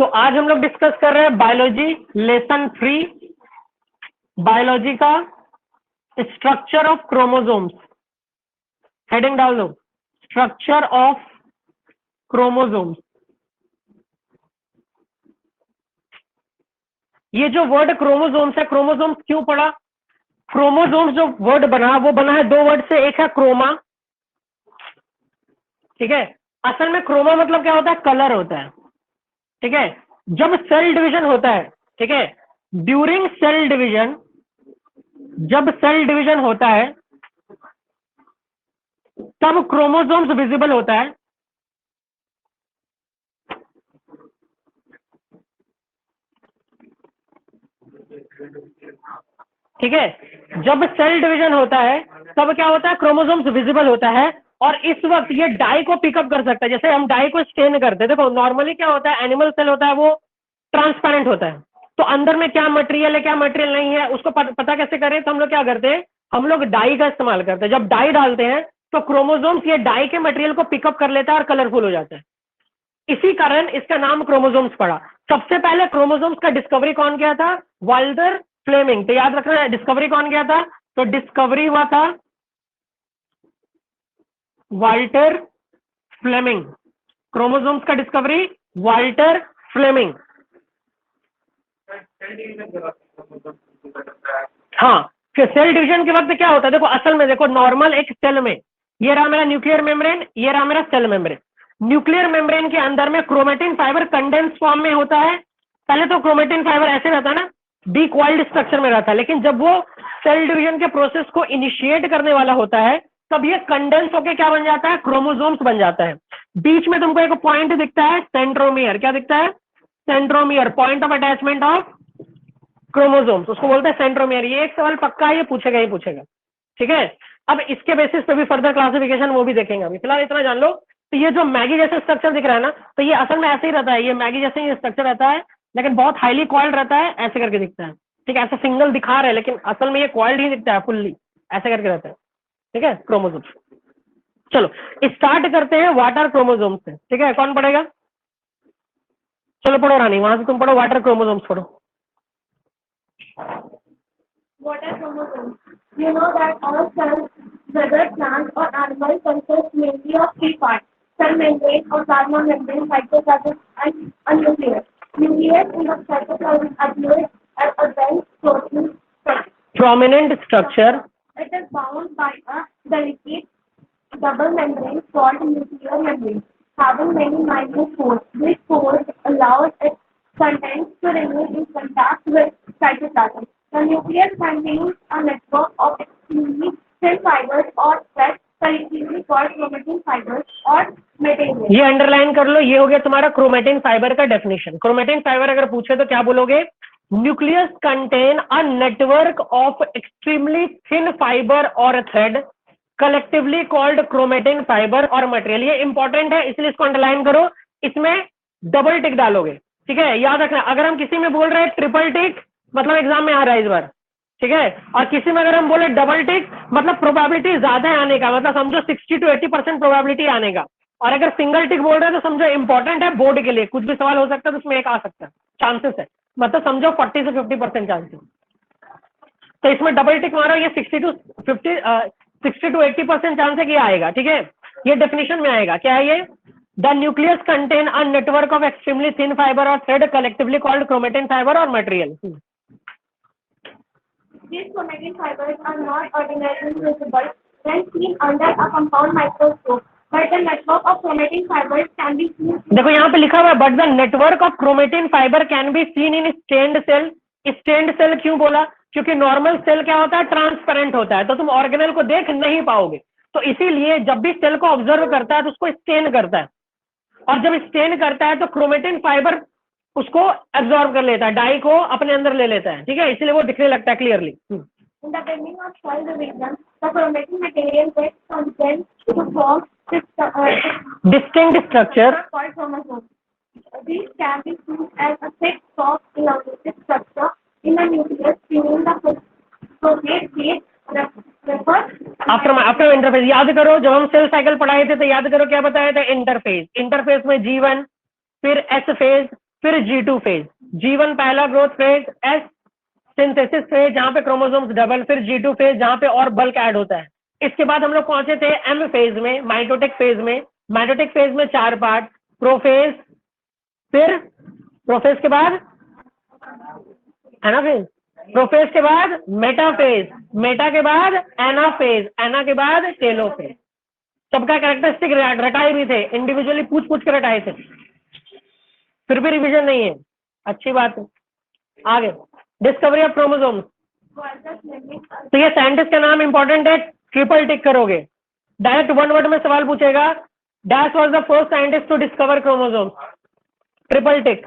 तो आज हम लोग डिस्कस कर रहे हैं बायोलॉजी लेसन 3, बायोलॉजी का स्ट्रक्चर ऑफ क्रोमोसोम्स। हेडिंग डाल दो, स्ट्रक्चर ऑफ क्रोमोसोम्स। ये जो वर्ड क्रोमोसोम्स है, क्रोमोसोम्स क्यों पढ़ा? क्रोमोसोम्स जो वर्ड बना वो बना है दो वर्ड से, एक है क्रोमा, ठीक है। असल में क्रोमा मतलब क्या होता है? कलर होता है, ठीक है। जब सेल डिवीजन होता है, ठीक है, ड्यूरिंग सेल डिवीजन, जब सेल डिवीजन होता है तब क्रोमोसोम्स विजिबल होता है, ठीक है। जब सेल डिवीजन होता है तब क्या होता है? क्रोमोसोम्स विजिबल होता है। और इस वक्त ये डाई को पिकअप कर सकता है। जैसे हम डाई को स्टेन करते हैं, देखो नॉर्मली क्या होता है, एनिमल सेल होता है वो ट्रांसपेरेंट होता है, तो अंदर में क्या मटेरियल है क्या मटेरियल नहीं है उसको पता कैसे करें? तो हम लोग क्या करते हैं, हम लोग डाई का इस्तेमाल करते हैं। जब डाई डालते हैं तो क्रोमोसोम्स ये डाई के मटेरियल को पिकअप कर लेता है और कलरफुल हो जाता है। इसी कारण इसका नाम क्रोमोसोम्स पड़ा। सबसे पहले क्रोमोसोम्स का डिस्कवरी कौन किया था? Walter Flemming. तो याद रखना है डिस्कवरी कौन किया था? तो डिस्कवरी हुआ था वाल्टर फ्लेमिंग। क्रोमोसोम्स का डिस्कवरी वाल्टर फ्लेमिंग। हाँ, फिर सेल डिवीजन के वक्त क्या होता है? देखो असल में देखो, नॉर्मल एक सेल में ये रहा मेरा न्यूक्लियर मेम्ब्रेन, ये रहा मेरा सेल मेम्ब्रेन। न्यूक्लियर मेम्ब्रेन के अंदर में क्रोमेटिन फाइबर कंडेंस फॉर्म में होता है। पहले तो क्रोमेटिन फाइबर ऐसे रहता है ना, डीक्वाइल्ड स्ट्रक्चर में रहता है, लेकिन जब वो सेल डिवीजन के प्रोसेस को इनिशिएट करने वाला होता है तब ये कंडेंस होकर क्या बन जाता है? क्रोमोसोम्स बन जाता है। बीच में तुमको एक पॉइंट दिखता है, सेंट्रोमियर। क्या दिखता है? Centromere, point of attachment of chromosomes, उसको बोलते हैं सेंट्रोमियर। ये एक सवाल पक्का है, ये पूछेगा ही पूछेगा, ठीक है। अब इसके बेसिस पे भी फर्दर क्लासिफिकेशन वो भी देखेंगे। अभी फिलहाल इतना जान लो। तो ये जो मैगी जैसे स्ट्रक्चर दिख रहा है ना, तो ये असल में ऐसे ही रहता है, ये मैगी जैसे ही स्ट्रक्चर रहता है, लेकिन बहुत हाईली कॉइल्ड रहता है, ऐसे करके दिखता है, ठीक है। ऐसा सिंगल दिखा रहे हैं लेकिन असल में ये कॉइल्ड ही दिखता है, फुल्ली ऐसे करके रहता है, ठीक है, क्रोमोसोम्स। चलो स्टार्ट करते हैं वाटर क्रोमोसोम्स से, ठीक है। कौन पढ़ेगा? चलो पढ़ो रानी, वहां से तुम पढ़ो, वाटर क्रोमोसोम्स पढ़ो। What are chromosomes? You know that all cells, whether plant or animal, consist mainly of three parts: cell membrane or plasma membrane, cytoplasm, and a nucleus. Nucleus in the cytoplasm appears as a dense prominent structure. It is bound by a delicate double membrane called nuclear membrane, having many minute pores. This pores allows its contents to remain in contact with cytoplasm. The nucleus contains a network of extremely thin fibers or threads, collectively called chromatin fibers or material. ये underline कर लो, ये हो गया तुम्हारा chromatin fibre का definition. Chromatin fibre अगर पूछे तो क्या बोलोगे? Nucleus contain a network of extremely thin fibre और thread, collectively called chromatin fibre और मटेरियल। ये इंपॉर्टेंट है इसलिए इसको अंडरलाइन करो, इसमें डबल टिक डालोगे, ठीक है। याद रखना, अगर हम किसी में बोल रहे हैं ट्रिपल टिक मतलब एग्जाम में आ रहा है इस बार, ठीक है, और किसी में अगर हम बोले डबल टिक मतलब प्रोबेबिलिटी ज्यादा है आने का, मतलब समझो 60 to 80% प्रोबेबिलिटी आने का। और अगर सिंगल टिक बोल रहे हैं तो समझो इंपॉर्टेंट है बोर्ड के लिए, कुछ भी सवाल हो सकता है तो उसमें एक आ सकता है, चांसेस है, मतलब समझो 40 से 50% चांसेस। तो इसमें डबल टिक मारो, ये 60 to 80% चांस है कि आएगा, ठीक है। ये डेफिनेशन में आएगा, क्या है ये? The nucleus contain a network of extremely thin fibre और thread, collectively called chromatin fibre और material. These chromatin fibers are not ordinarily visible when seen under a compound microscope, but the network of chromatin fibers can be seen. देखो यहाँ पे लिखा हुआ है, but the network of chromatin fibre can be seen in stained cell. Stained cell क्यों बोला? क्योंकि normal cell क्या होता है? ट्रांसपेरेंट होता है, तो तुम ऑर्गेनेल को देख नहीं पाओगे। तो इसीलिए जब भी सेल को ऑब्जर्व करता है तो उसको स्टेन करता है, और जब स्टेन करता है तो क्रोमेटिन फाइबर उसको एब्जॉर्ब कर लेता है, डाई को अपने अंदर ले लेता है, ठीक है, इसलिए वो दिखने लगता है clearly. In the beginning of cell division, the chromatin material gets condensed to form distinct structure called chromosomes. These can be seen as a thick, soft, elongated structure in the nucleus during the prophase phase. After interphase. याद करो जब हम cell cycle पढ़ाए थे तो याद करो क्या बताया था? इंटरफेज। इंटरफेज में G1, फिर S फेज, फिर G2 फेज, G1 पहला growth phase, S synthesis phase जहां पे क्रोमोसोम्स डबल, फिर G2 फेज जहां पे और बल्क ऐड होता है। इसके बाद हम लोग पहुंचे थे M फेज में, माइटोटिक फेज में। माइटोटिक फेज में 4 पार्ट, प्रोफेज, फिर प्रोफेज के बाद एनाफेज, प्रोफेज के बाद मेटाफेज, मेटा के बाद एनाफेज, एना के बाद टेलोफेज। सबका कैरेक्टरिस्टिक रटाए भी थे, इंडिविजुअली पूछ पूछ के रटाए थे, फिर भी रिवीजन नहीं है, अच्छी बात है। आगे डिस्कवरी ऑफ क्रोमोसोम्स, तो ये साइंटिस्ट का नाम इंपॉर्टेंट है, ट्रिपल टिक करोगे। डायरेक्ट वन वर्ड में सवाल पूछेगा, dash was the first scientist to discover chromosomes, triple tick.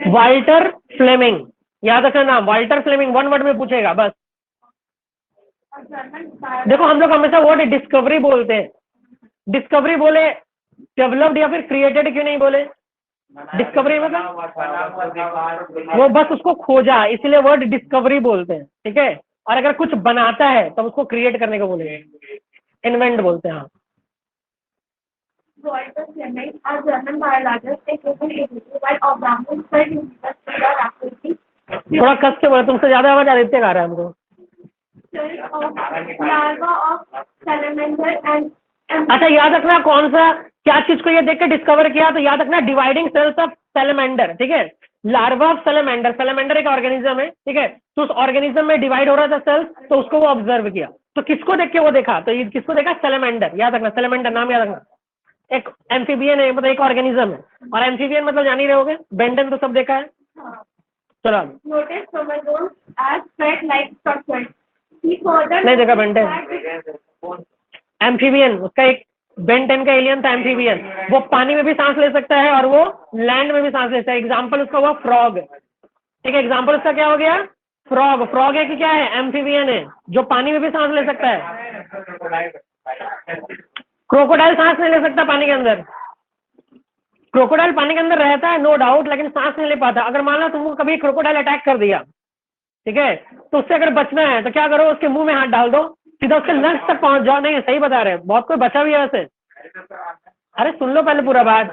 Walter Flemming, याद रखना नाम, वाल्टर फ्लेमिंग, वन वर्ड में पूछेगा बस। देखो हम लोग हमेशा वर्ड डिस्कवरी बोलते हैं, डिस्कवरी बोले डेवलप्ड या फिर क्रिएटेड क्यों नहीं बोले? डिस्कवरी मतलब वो बस उसको खोजा, इसलिए वर्ड डिस्कवरी बोलते हैं, ठीक है। और अगर कुछ बनाता है तो उसको क्रिएट करने को बोलेंगे, इन्वेंट बोलते हैं। हाँ, Walter Fleming, a German biologist, is given ability while Abraham studied university of activity. थोड़ा कस के बोले, तुमसे ज्यादा आवाज आदित्य आ रहा है हमको। Larva of salamander and अच्छा याद रखना कौन सा क्या चीज को ये देख के डिस्कवर किया, तो याद रखना डिवाइडिंग सेल्स ऑफ सैलेमेंडर, ठीक है। लार्वा ऑफ सैलेमेंडर, सैलेमेंडर एक ऑर्गेनिज्म है, ठीक है। तो उस ऑर्गेनिज्म में डिवाइड हो रहा था सेल्स, तो उसको वो ऑब्जर्व किया। तो किसको देख के वो देखा? तो ये किसको देखा? सैलेमेंडर, याद रखना, सैलेमेंडर नाम याद रखना। एक एम्फीबियन है, मतलब एक ऑर्गेनिज्म है, और एम्फीबियन मतलब जान ही रहे होगे, बेंटन तो सब देखा है। चलो notice chromosomes as thread-like structures. He further नहीं देखा बेंटन। एम्फीबियन उसका एक बेंटन का एलियन था एम्फीबियन, वो पानी में भी सांस ले सकता है और वो लैंड में भी सांस ले सकता है। एग्जाम्पल उसका हुआ फ्रॉग, ठीक है। एग्जाम्पल उसका क्या हो गया? फ्रॉग। फ्रॉग है कि क्या है? एम्फीबियन है, जो पानी में भी सांस ले सकता है। क्रोकोडाइल सांस नहीं ले सकता पानी के अंदर, क्रोकोडाइल पानी के अंदर रहता है नो डाउट, लेकिन सांस नहीं ले पाता। अगर मान लो तुमको कभी क्रोकोडाइल अटैक कर दिया, ठीक है, तो उससे अगर बचना है तो क्या करो? उसके मुंह में हाथ डाल दो, सीधा उसके लंग्स तक पहुंच जाओ। नहीं सही बता रहे हैं, बहुत कोई बचा भी है वैसे। अरे सुन लो पहले पूरा बात।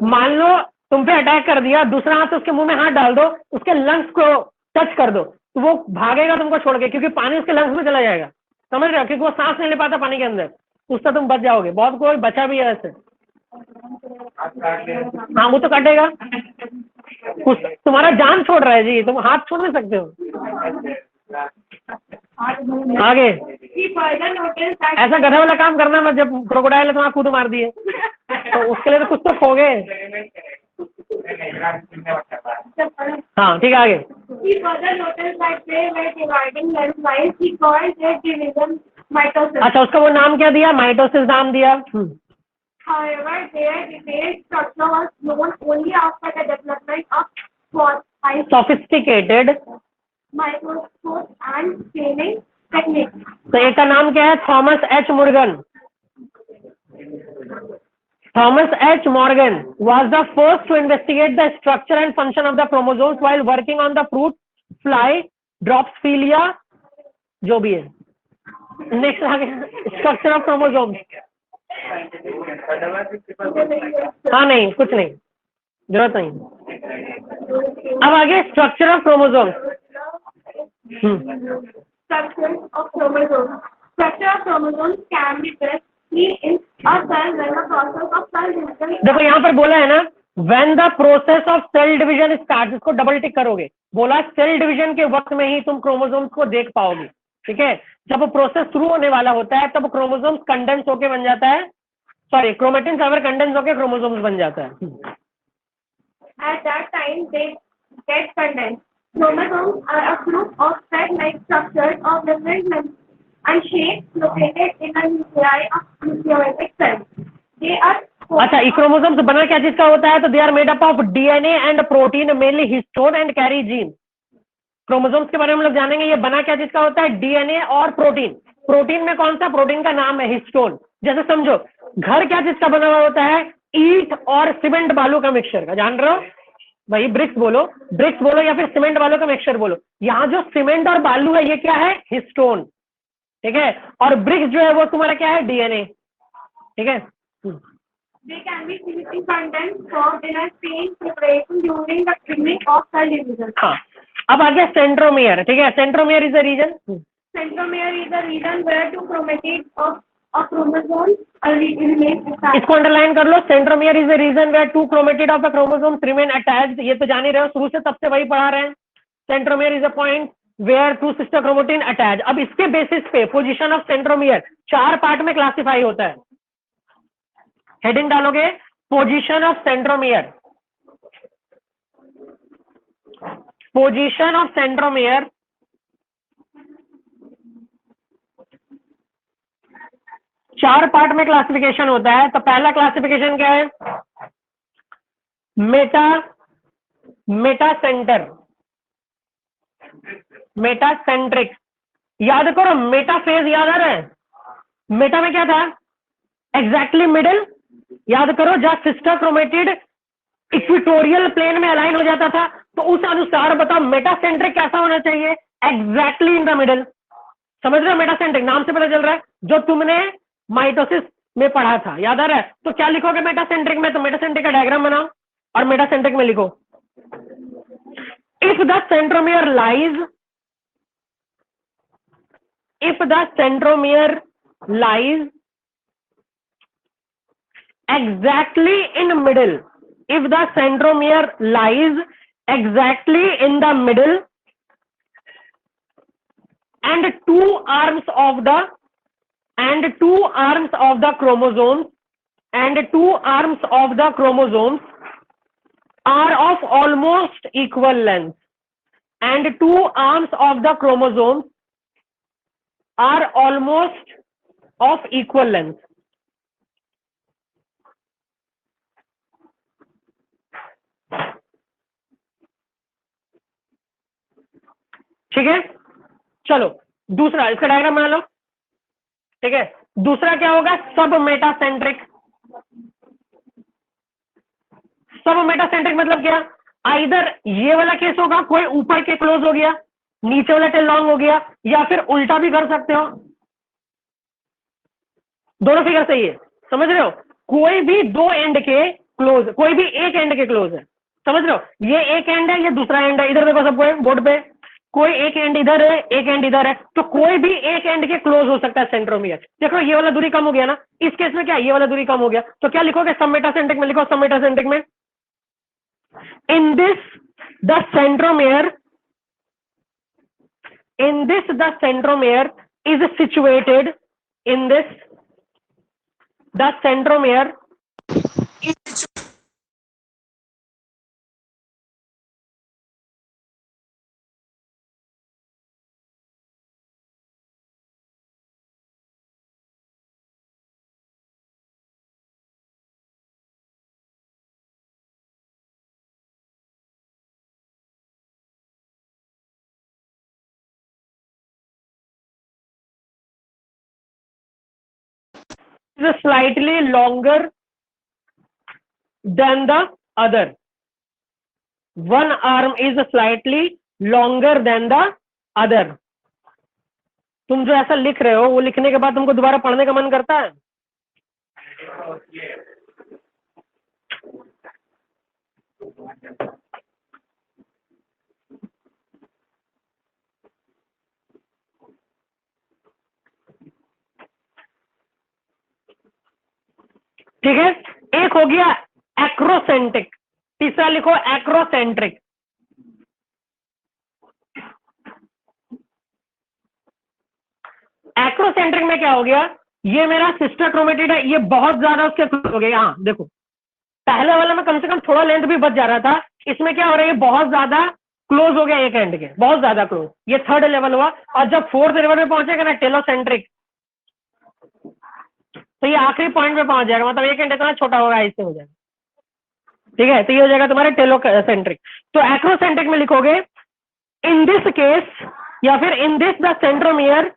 मान लो तुम पे अटैक कर दिया, दूसरा हाथ से उसके मुंह में हाथ डाल दो, उसके लंग्स को टच कर दो, तो वो भागेगा तुमको छोड़ के, क्योंकि पानी उसके लंग्स में चला जाएगा, समझ रहे हो? क्योंकि वो सांस नहीं ले पाता पानी के अंदर, उससे तुम बच जाओगे। बहुत कोई बचा भी है वैसे। हाँ वो तो काटेगा, तुम्हारा जान छोड़ रहा है जी, तुम हाथ छोड़ नहीं सकते हो। आगे he further noticed that ऐसा गधा वाला काम करना मत, जब क्रोकोडाइल है तो कूद मार दिए, तो उसके लिए तो कुछ तो खोगे। हाँ ठीक है आगे। he further noticed that they were dividing lengthwise. He called their division mitosis. अच्छा उसका वो नाम क्या दिया? माइटोसिस नाम दिया। However, their detailed structure was known only after the development of precise sophisticated microscope and scaling techniques. तो एक का नाम क्या है? Thomas H Morgan. Thomas H. Morgan was the first to investigate the structure and function of the chromosomes while working on the fruit fly Drosophila, जो भी है। Next आगे स्ट्रक्चर ऑफ क्रोमोसोम्स। हाँ नहीं कुछ नहीं, जरूरत नहीं। अब आगे structure of chromosomes. Structure of chromosomes. Structure of chromosomes can be best seen in a cell when the process of cell division. देखो यहाँ पर बोला है ना, when the process of cell division starts, इसको डबल टिक करोगे। बोला cell division के वक्त में ही तुम क्रोमोसोम्स को देख पाओगे, ठीक है। जब वो प्रोसेस शुरू होने वाला होता है तब क्रोमोसोम्स कंडेंस होके बन जाता है, सॉरी क्रोमेटिन फाइबर कंडेंस होके क्रोमोसोम्स बन जाता है। At that time, they get condensed. Chromosomes are a group of thread-like structures of different lengths and shapes located in the nuclei of nucleotic cells. They are अच्छा ये chromosomes बना क्या चीज का होता है? तो they are made up of DNA and protein, mainly histone and carry gene. Chromosomes के बारे में हम लोग जानेंगे, ये बना क्या चीज का होता है? डीएनए और प्रोटीन। प्रोटीन में कौन सा? प्रोटीन का नाम है हिस्टोन। जैसे समझो घर क्या चीज का बना हुआ होता है? ईंट और सीमेंट बालू का मिक्सचर का, जान रहे हो भाई? ब्रिक्स बोलो, ब्रिक्स बोलो या फिर सीमेंट बालू का मिक्सचर बोलो। यहाँ जो सीमेंट और बालू है ये क्या है? हिस्टोन, ठीक है। और ब्रिक्स जो है वो तुम्हारा क्या है? डीएनए, ठीक है। They can be CCT contents served in a same preparation during the beginning of cell division. हाँ, अब आ गया सेंट्रोमियर, ठीक है। Centromere is a region, Centromere is a region where two chromatids of a chromosome remain attached. इसको underline कर लो। Centromere is a region where two chromatid of the chromosomes remain attached. ये तो जान ही रहे हो, शुरू से तब से वही पढ़ा रहे हैं। Centromere is a point where two sister chromatin attach. अब इसके बेसिस पे पोजीशन ऑफ सेंट्रोमियर 4 पार्ट में क्लासिफाई होता है। हेडिंग डालोगे position of centromere, position of centromere 4 part में क्लासिफिकेशन होता है। तो पहला क्लासिफिकेशन क्या है? Meta meta centre, metacentric. याद करो, मेटा फेज याद आ रहा है? मेटा में क्या था? Exactly middle. याद करो, जहां सिस्टर क्रोमेटिड इक्वेटोरियल प्लेन में अलाइन हो जाता था, तो उस अनुसार बताओ मेटा सेंट्रिक कैसा होना चाहिए? Exactly in the middle. समझ रहे हो? मेटा सेंट्रिक नाम से पता चल रहा है, जो तुमने माइटोसिस में पढ़ा था, याद आ रहा है? तो क्या लिखोगे मेटा सेंट्रिक में? तो मेटा सेंट्रिक का डायग्राम बनाओ और मेटा सेंट्रिक में लिखो, if the centromere lies, if the centromere lies exactly in middle, if the centromere lies exactly in the middle and two arms of the chromosomes are of almost equal length, and two arms of the chromosomes are almost of equal length. ठीक है, चलो दूसरा इसका diagram बना लो। ठीक है, दूसरा क्या होगा? सब मेटासेंट्रिक। सब मेटासेंट्रिक मतलब क्या? आइदर ये वाला केस होगा, कोई ऊपर के क्लोज हो गया, नीचे वाला टेल लॉन्ग हो गया, या फिर उल्टा भी कर सकते हो। दोनों फिगर सही है, समझ रहे हो? कोई भी दो एंड के क्लोज, कोई भी एक एंड के क्लोज है, समझ रहे हो? ये एक एंड है, ये दूसरा एंड है। इधर देखो सबको बोर्ड पे, कोई एक एंड इधर है, एक एंड इधर है, तो कोई भी एक एंड के क्लोज हो सकता है सेंट्रोमियर। देखो ये वाला दूरी कम हो गया ना, इस केस में क्या ये वाला दूरी कम हो गया, तो क्या लिखोगे? सब मेटासेंट्रिक में लिखो, सब मेटासेंट्रिक में in this the centromere is situated, in this the centromere is slightly longer than the other. One arm is slightly longer than the other. तुम जो ऐसा लिख रहे हो, वो लिखने के बाद तुमको दोबारा पढ़ने का मन करता है? ठीक है, एक हो गया एक्रोसेंट्रिक, तीसरा लिखो एक्रोसेंट्रिक। एक्रोसेंट्रिक में क्या हो गया? ये मेरा सिस्टर क्रोमेटिड है, ये बहुत ज्यादा उसके क्लोज हो गया। हाँ देखो, पहले वाला में कम से कम थोड़ा लेंथ भी बच जा रहा था, इसमें क्या हो रहा है? ये बहुत ज्यादा क्लोज हो गया एक एंड के, बहुत ज्यादा क्लोज। ये थर्ड लेवल हुआ, और जब फोर्थ लेवल में पहुंचेगा ना टेलोसेंट्रिक, तो ये आखिरी पॉइंट पे पहुंच जाएगा, मतलब एक एंड इतना छोटा होगा, इससे हो जाएगा। ठीक है, तो ये हो जाएगा तुम्हारे टेलोसेंट्रिक। तो एक्रोसेंट्रिक में लिखोगे इन दिस केस, या फिर in this the centromere,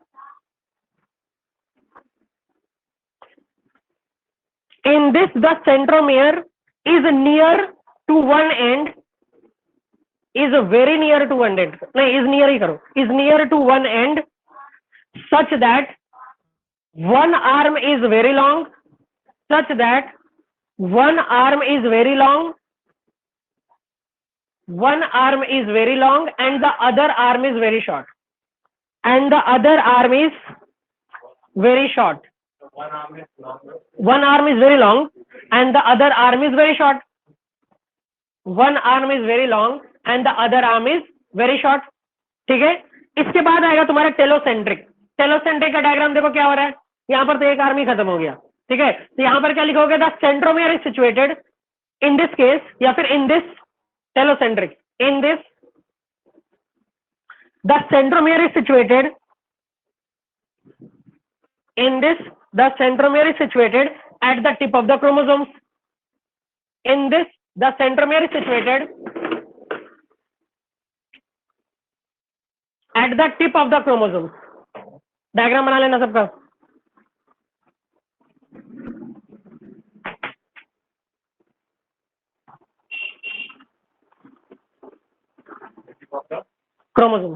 in this the centromere is near to one end, is very near to one end, नहीं is near ही करो, is near to one end such that one arm is very long, such that one arm is very long, one arm is very long and the other arm is very short, and the other arm is very short. One arm is very long and the other arm is very short. One arm is very long and the other arm is very short. ठीक है, इसके बाद आएगा तुम्हारा telocentric. Telocentric का diagram देखो क्या हो रहा है. यहाँ पर तो एक आर्म ही खत्म हो गया. ठीक है, तो यहाँ पर क्या लिखोगे, the centromere is situated in this case, या फिर in this telocentric, in this the centromere is situated in this, the centromere is situated at the tip of the chromosomes. In this, the centromere is situated at the tip of the chromosomes. Diagram बना लेना सबका. Chromosome.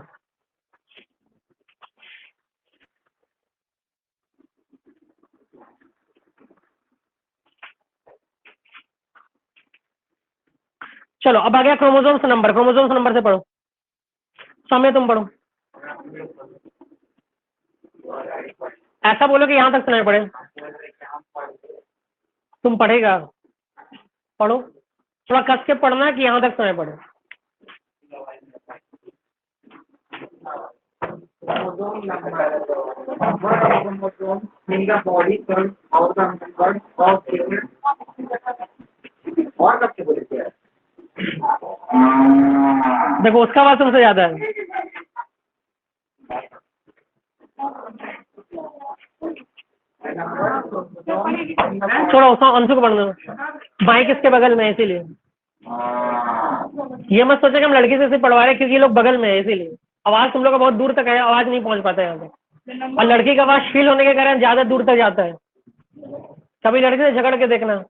चलो अब आ गया chromosomes number. Chromosomes number से पढ़ो. समय तुम पढ़ो. ऐसा बोलो कि यहां तक सुनाई पड़े. तुम पढ़ेगा, पढ़ो. थोड़ा कस के पढ़ना कि यहां तक सुनाई पड़े. in the body cells of the members of different और सबसे बोले क्या है. देखो उसका आवाज तुमसे ज्यादा है. थोड़ा उसका अंशु को पढ़ना. माइक इसके बगल में है इसीलिए. ये मत सोचे कि हम लड़की से सिर्फ पढ़वा रहे हैं, क्योंकि ये लोग बगल में है इसीलिए आवाज तुम लोग का बहुत दूर तक है, आवाज नहीं पहुंच पाता है यहाँ पे. और लड़की का आवाज फील होने के कारण ज्यादा दूर तक जाता है. कभी लड़की से झगड़ के देखना.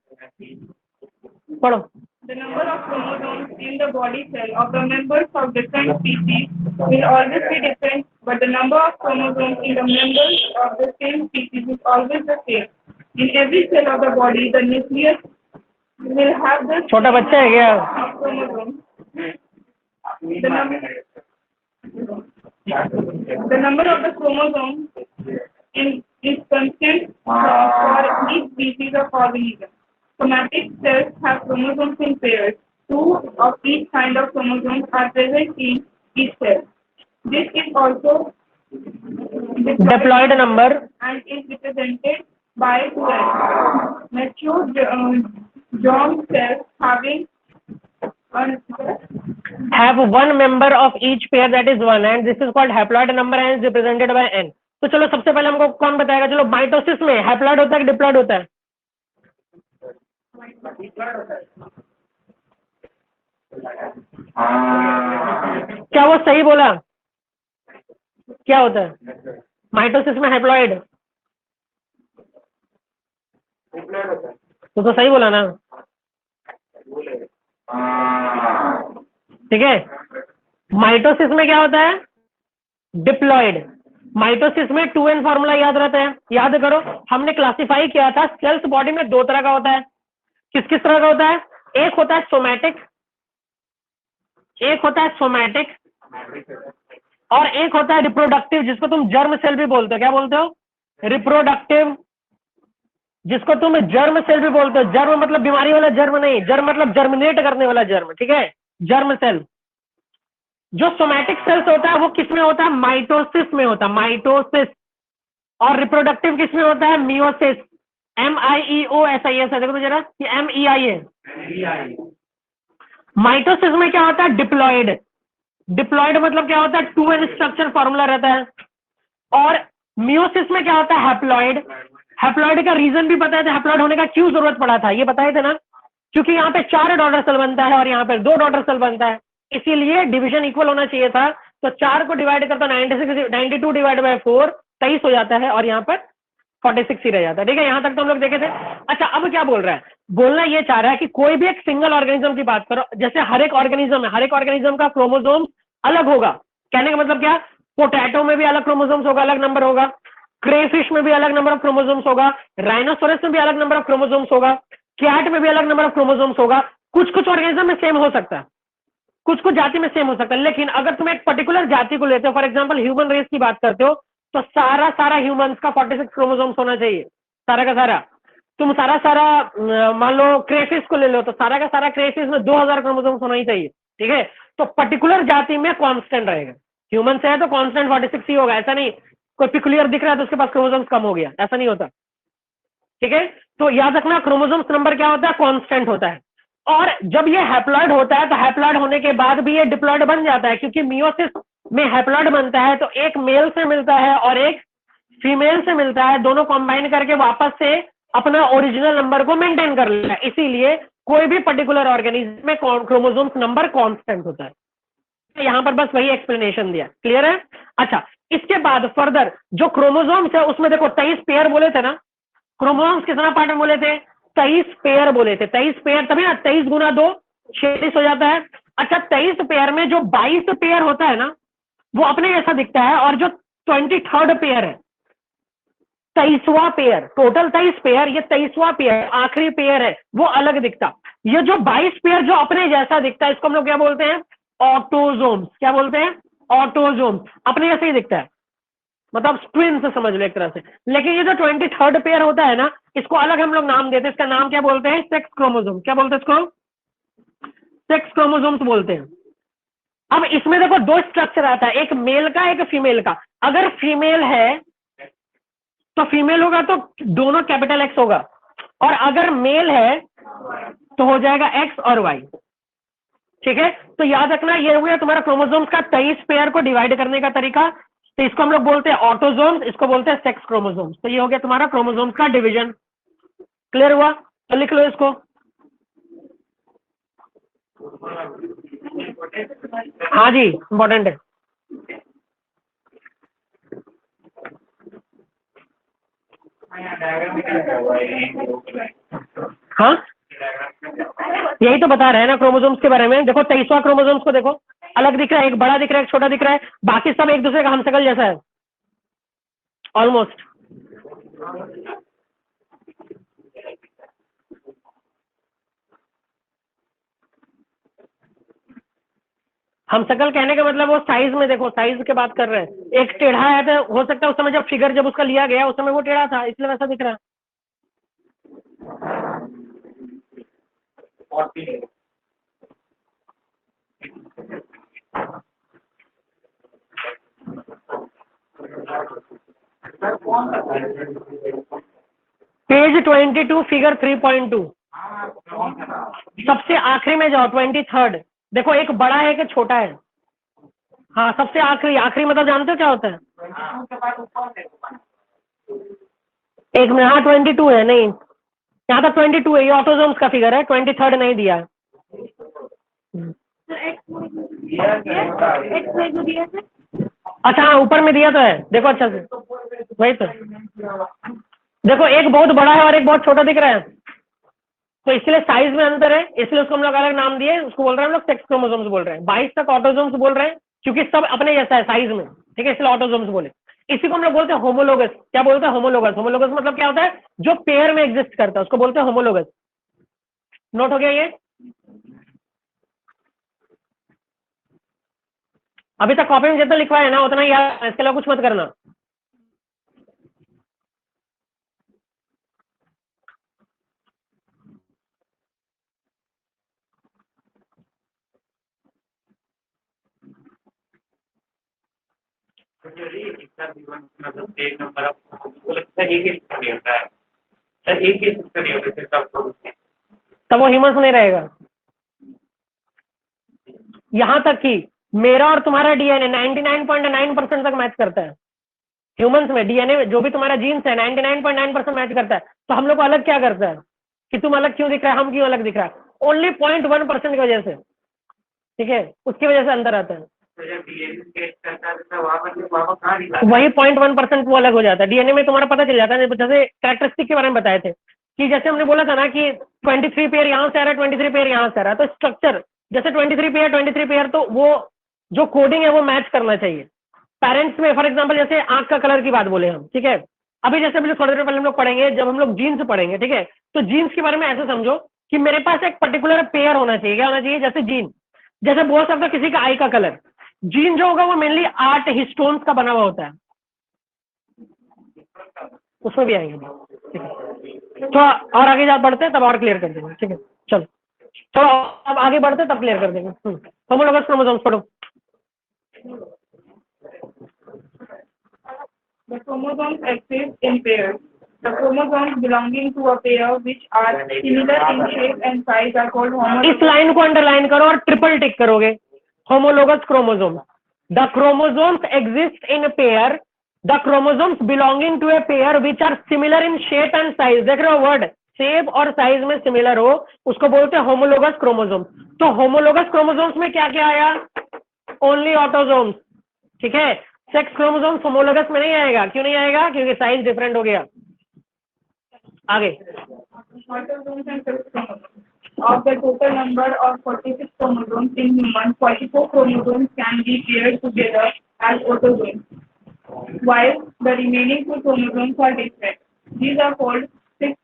पढ़ो. The number of chromosomes in the body cell of the members of different species will always be different, but the number of chromosomes in the members of the same species is always the same. In every cell of the body, the nucleus will have the छोटा बच्चा है क्या? chromosomes. The number of the chromosomes is constant for each species of organism. Somatic cells have chromosomes in pairs. 2 of each kind of chromosomes are present in each cell. This is also Diploid number and is represented by 12 mature germ cells having have one member of each pair, that is one, and this is called haploid number and is represented by n. तो चलो सबसे पहले हमको कौन बताएगा. चलो mitosis में haploid होता है कि डिप्लॉइड होता है? क्या वो सही बोला? क्या होता है माइटोसिस में हैप्लॉइड? तो सही बोला ना. ठीक है. माइटोसिस में क्या होता है? डिप्लॉइड. माइटोसिस में 2n फॉर्मूला याद रहता है. याद करो, हमने क्लासिफाई किया था सेल्स बॉडी में दो तरह का होता है. किस किस तरह का होता है? एक होता है सोमैटिक, एक होता है सोमैटिक, और एक होता है रिप्रोडक्टिव, जिसको तुम जर्म सेल भी बोलते हो. क्या बोलते हो? रिप्रोडक्टिव, जिसको तुम जर्म सेल भी बोलते हो. जर्म मतलब बीमारी वाला जर्म नहीं, जर्म मतलब जर्मिनेट करने वाला जर्म. ठीक है, जर्म सेल. जो सोमैटिक सेल्स होता है वो किस में होता है? माइटोसिस में होता है, माइटोसिस. और रिप्रोडक्टिव किस में होता है? मियोसिस. MIEOSIS है. देखो तो जरा, ये MEI है. माइटोसिस में क्या होता है? डिप्लॉइड. डिप्लॉइड मतलब क्या होता है? 2n स्ट्रक्चर फॉर्मूला रहता है. और मियोसिस में क्या होता है? हैप्लॉइड. हैप्लॉइड का रीजन भी पता है था, हैप्लॉइड होने का क्यों जरूरत पड़ा था, ये बताए थे ना. क्योंकि यहाँ पे 4 डॉटर सेल बनता है और यहाँ पे 2 डॉटर सेल बनता है, इसीलिए डिवीजन इक्वल होना चाहिए था. तो 4 को डिवाइड करता 92 डिवाइड बाय 4 23 हो जाता है, और यहाँ पर 46 ही रह जाता है. ठीक है, यहाँ तक तो हम लोग देखे थे. अच्छा, अब क्या बोल रहा है? बोलना ये चाह रहा है कि कोई भी एक सिंगल ऑर्गेनिज्म की बात करो, जैसे हर एक ऑर्गेनिज्म है, हर एक ऑर्गेनिज्म का क्रोमोसोम अलग होगा. कहने का मतलब क्या? पोटैटो में भी अलग क्रोमोसोम्स होगा, अलग नंबर होगा. क्रेफिश में भी अलग नंबर ऑफ क्रोमोसोम्स होगा. राइनोसोरस में भी अलग नंबर ऑफ क्रोमोसोम्स होगा. कैट में भी अलग नंबर ऑफ क्रोमोसोम्स होगा, कुछ कुछ ऑर्गेनिज्म में सेम हो सकता है, कुछ कुछ जाति में सेम हो सकता है, लेकिन अगर तुम एक पर्टिकुलर जाति को लेते हो, फॉर एग्जांपल ह्यूमन रेस की बात करते हो, तो सारा सारा ह्यूमंस का 46 क्रोमोसोम्स होना चाहिए, सारा का सारा। तुम सारा सारा मान लो क्रेफिस को ले लो, तो सारा का सारा क्रेफिस में 2000 क्रोमोसोम्स होना ही चाहिए, ठीक है। तो पर्टिकुलर जाति में कांस्टेंट रहेगा, ह्यूमन से है तो कांस्टेंट 46 ही होगा, ऐसा नहीं कोई पिकुलियर दिख रहा है तो उसके पास क्रोमोसोम्स कम हो गया, ऐसा नहीं होता, ठीक है। तो याद रखना क्रोमोसोम्स नंबर क्या होता है, कांस्टेंट होता है। और जब ये हैप्लॉइड होता है तो हैप्लॉइड होने के बाद भी ये डिप्लॉइड बन जाता है, क्योंकि मियोसिस में हैप्लॉइड बनता है तो एक मेल से मिलता है और एक फीमेल से मिलता है, दोनों कंबाइन करके वापस से अपना ओरिजिनल नंबर को मेंटेन कर लेता है, इसीलिए कोई भी पर्टिकुलर ऑर्गेनिज्म में क्रोमोसोम्स नंबर कांस्टेंट होता है। यहां पर बस वही एक्सप्लेनेशन दिया, क्लियर है। अच्छा, इसके बाद फर्दर जो क्रोमोसोम्स है उसमें देखो 23 पेयर बोले थे ना, क्रोमोसोम्स कितना पार्ट में बोले थे, 23 पेयर बोले थे, 23 पेयर, तभी ना 23 गुना 2 46 हो जाता है। अच्छा, 23 पेयर में जो 22 पेयर होता है ना वो अपने जैसा दिखता है, और जो 23rd पेयर है, 23वां पेयर, टोटल 23 पेयर, ये 23वां पेयर आखिरी पेयर है, वो अलग दिखता। ये जो 22 पेयर जो अपने जैसा दिखता है इसको हम लोग क्या बोलते हैं, ऑटोजोम्स। क्या बोलते हैं, ऑटोजोम्स, अपने जैसे ही दिखता है, मतलब ट्विन से समझ लो एक तरह से। लेकिन ये जो 23rd पेयर होता है ना, इसको अलग हम लोग नाम देते हैं, इसका नाम क्या बोलते हैं, सेक्स क्रोमोसोम। क्या बोलते हैं इसको, सेक्स क्रोमोसोम्स बोलते हैं। अब इसमें देखो दो स्ट्रक्चर आता है, एक मेल का एक फीमेल का। अगर फीमेल है तो फीमेल होगा तो दोनों कैपिटल एक्स होगा, और अगर मेल है तो हो जाएगा एक्स और वाई, ठीक है। तो याद रखना ये हो गया तुम्हारा क्रोमोसोम्स का 23 पेयर को डिवाइड करने का तरीका। तो इसको हम लोग बोलते हैं ऑटोजोम्स, इसको बोलते हैं सेक्स क्रोमोसोम्स। तो ये हो गया तुम्हारा क्रोमोसोम्स का डिवीजन, क्लियर हुआ। तो लिख लो इसको, हाँ जी इंपॉर्टेंट है। हाँ यही तो बता रहे हैं ना क्रोमोसोम्स के बारे में। देखो 23वां क्रोमोसोम्स को देखो, अलग दिख रहा है, एक बड़ा दिख रहा है एक छोटा दिख रहा है, बाकी सब एक दूसरे का हमशक्ल जैसा है ऑलमोस्ट। हमशक्ल कहने का मतलब वो साइज में, देखो साइज की बात कर रहे हैं, एक टेढ़ा है तो हो सकता है उस समय जब फिगर जब उसका लिया गया उस समय वो टेढ़ा था इसलिए वैसा दिख रहा है। पेज 22 फिगर 3.2 सबसे आखिरी में जाओ, 23rd देखो, एक बड़ा है एक छोटा है। हाँ सबसे आखिरी, आखिरी मतलब जानते हो क्या होता है, एक में, हाँ 22 है, नहीं यहाँ तक 22 है, ये ऑटोजोम्स का फिगर है, 23rd नहीं दिया है। अच्छा हाँ ऊपर में दिया तो है, देखो अच्छा से, वही तो देखो एक बहुत बड़ा है और एक बहुत छोटा दिख रहा है, तो इसलिए साइज में अंतर है, इसलिए उसको हम लोग अलग नाम दिए, उसको बोल रहे हैं हम लोग सेक्स क्रोमोसोम्स बोल रहे हैं। 22 तक ऑटोजोम्स बोल रहे हैं क्योंकि सब अपने जैसा है साइज में, ठीक है, इसलिए ऑटोजोम्स बोले। इसी को हम लोग बोलते हैं होमोलोगस। क्या बोलते हैं, होमोलोगस। होमोलोगस मतलब क्या होता है, जो पेयर में एग्जिस्ट करता है उसको बोलते हैं होमोलोगस। नोट हो गया ये, अभी तक कॉपी में जितना लिखवाया है ना उतना ही याद, इसके अलावा कुछ मत करना। एक नंबर एक ही नहीं होता है, एक ही नहीं होता है, तब वो ह्यूमंस नहीं रहेगा। यहां तक कि मेरा और तुम्हारा डीएनए 99.9% तक मैच करता है। ह्यूमंस में डीएनए जो भी तुम्हारा जीन्स है 99.9% मैच करता है। तो हम लोग को अलग क्या करता है कि तुम अलग क्यों दिख रहा है, हम क्यों अलग दिख रहा है, ओनली 0.1% की वजह से, ठीक है, उसकी वजह से अंदर आता है। वही 0.1% वो अलग हो जाता है। डीएनए में तुम्हारा पता चल जाता है, जैसे कैरेक्टरिस्टिक के बारे में बताए थे कि जैसे हमने बोला था ना कि 23 पेयर यहाँ से आ रहा है, 23 पेयर यहाँ से आ रहा है, तो स्ट्रक्चर जैसे 23 पेयर तो वो जो कोडिंग है वो मैच करना चाहिए। पेरेंट्स में फॉर एग्जांपल जैसे आंख का कलर की बात बोले हम, ठीक है, अभी जैसे थोड़ी देर पहले हम लोग पढ़ेंगे, जब हम लोग जीन्स पढ़ेंगे, ठीक है, तो जीन्स के बारे में ऐसे समझो कि मेरे पास एक पर्टिकुलर पेयर होना चाहिए। क्या होना चाहिए? जैसे जीन, जैसे बोल सकते हो किसी का आई का कलर। जीन जो होगा वो मेनली 8 हिस्टोन्स का बना हुआ होता है, उसमें भी आएंगे। ठीक है, तो और आगे जा बढ़ते हैं तब और क्लियर कर देंगे। ठीक है, चलो तो अब आगे बढ़ते तब क्लियर कर देंगे। होमोलोगस क्रोमोसोम्स पढ़ो। The chromosomes exist in pairs. The chromosomes belonging to a pair which are similar in shape and size are called इस homologous. लाइन को अंडरलाइन करो और ट्रिपल टिक करोगे। Homologous chromosome, the chromosomes exist in pair, the chromosomes belonging to a pair which are similar in shape and size. देख रहे हो, word shape और size में सिमिलर हो उसको बोलते हैं होमोलोगस क्रोमोसोम। तो होमोलोगस क्रोमोसोम्स में क्या क्या आया? Only autosomes. ठीक है, सेक्स क्रोमोसोम्स होमोलोगस में नहीं आएगा। क्यों नहीं आएगा? क्योंकि साइज डिफरेंट हो गया। आगे Autosomes and sex chromosomes. Of the total number of 46 chromosomes in humans, 44 chromosomes can be paired together as autosomes, while the remaining 2 chromosomes are different. These are called sex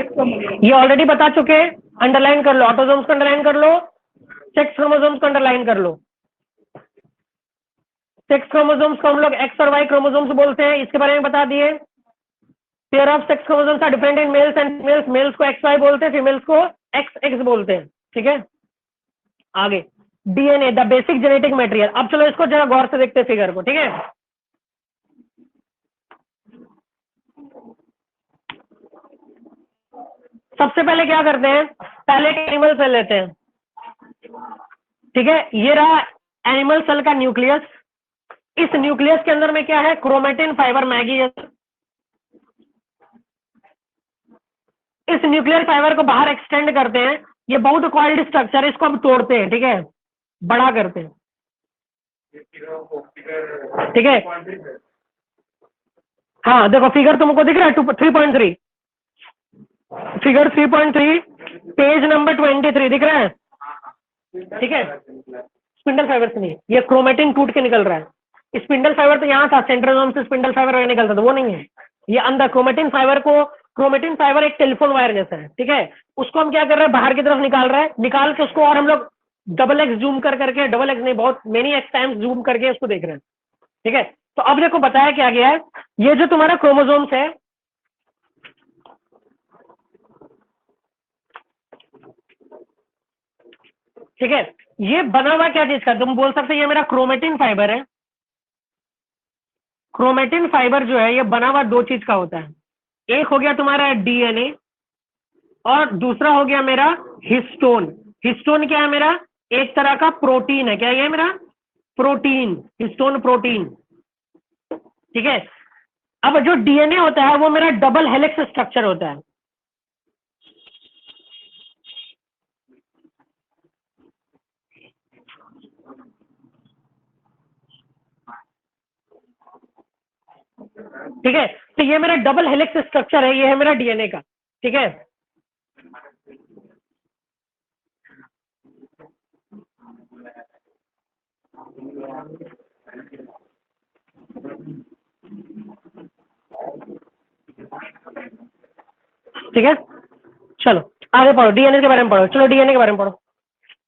chromosomes. ये already बता चुके हैं, underline कर लो। Autosomes को underline कर लो, sex chromosomes को underline कर लो। Sex chromosomes को हम लोग एक्स और वाई क्रोमोसोम्स बोलते हैं, इसके बारे में बता दिए। Pair of sex chromosomes are different in males and females. Males को एक्स वाई बोलते हैं, फीमेल्स को एक्स एक्स बोलते हैं। ठीक है, आगे DNA, the basic genetic material. अब चलो इसको जरा गौर से देखते हैं फिगर को। ठीक है, सबसे पहले क्या करते हैं? पहले एक एनिमल सेल लेते हैं। ठीक है, ये रहा एनिमल सेल का न्यूक्लियस। इस न्यूक्लियस के अंदर में क्या है? Chromatin fibre, Maggi. इस न्यूक्लियर फाइबर को बाहर एक्सटेंड करते हैं। ये बहुत कॉइल्ड स्ट्रक्चर है, इसको हम तोड़ते हैं। ठीक है, बड़ा करते हैं। ठीक है, हाँ देखो फिगर तुमको दिख रहा है 3.3, फिगर 3.3 पेज नंबर 23 दिख रहा है। ठीक है, स्पिंडल फाइबर से नहीं, ये क्रोमेटिन टूट के निकल रहा है। स्पिंडल फाइबर तो यहाँ था, सेंट्रोसोम से स्पिंडल फाइबर निकलता था, वो नहीं है। ये अंदर क्रोमेटिन फाइबर एक टेलीफोन वायर जैसा है। ठीक है, उसको हम क्या कर रहे हैं? बाहर की तरफ निकाल रहे हैं। निकाल के उसको और हम लोग डबल एक्स जूम करके, डबल एक्स नहीं, बहुत मेनी एक्स टाइम्स जूम करके उसको देख रहे हैं। ठीक है, तो अब देखो बताया क्या गया है। ये जो तुम्हारा क्रोमोसोम्स है, ठीक है, ये बना हुआ क्या चीज का? तुम बोल सकते ये मेरा क्रोमेटिन फाइबर है। क्रोमेटिन फाइबर जो है ये बना हुआ 2 चीज का होता है। एक हो गया तुम्हारा डीएनए और दूसरा हो गया मेरा हिस्टोन। हिस्टोन क्या है? मेरा एक तरह का प्रोटीन है। क्या ये मेरा प्रोटीन, हिस्टोन प्रोटीन। ठीक है, अब जो डीएनए होता है वो मेरा डबल हेलिक्स स्ट्रक्चर होता है। ठीक है, तो ये मेरा डबल हेलिक्स स्ट्रक्चर है, ये है मेरा डीएनए का। ठीक है, ठीक है, चलो आगे पढ़ो, डीएनए के बारे में पढ़ो। चलो डीएनए के बारे में पढ़ो।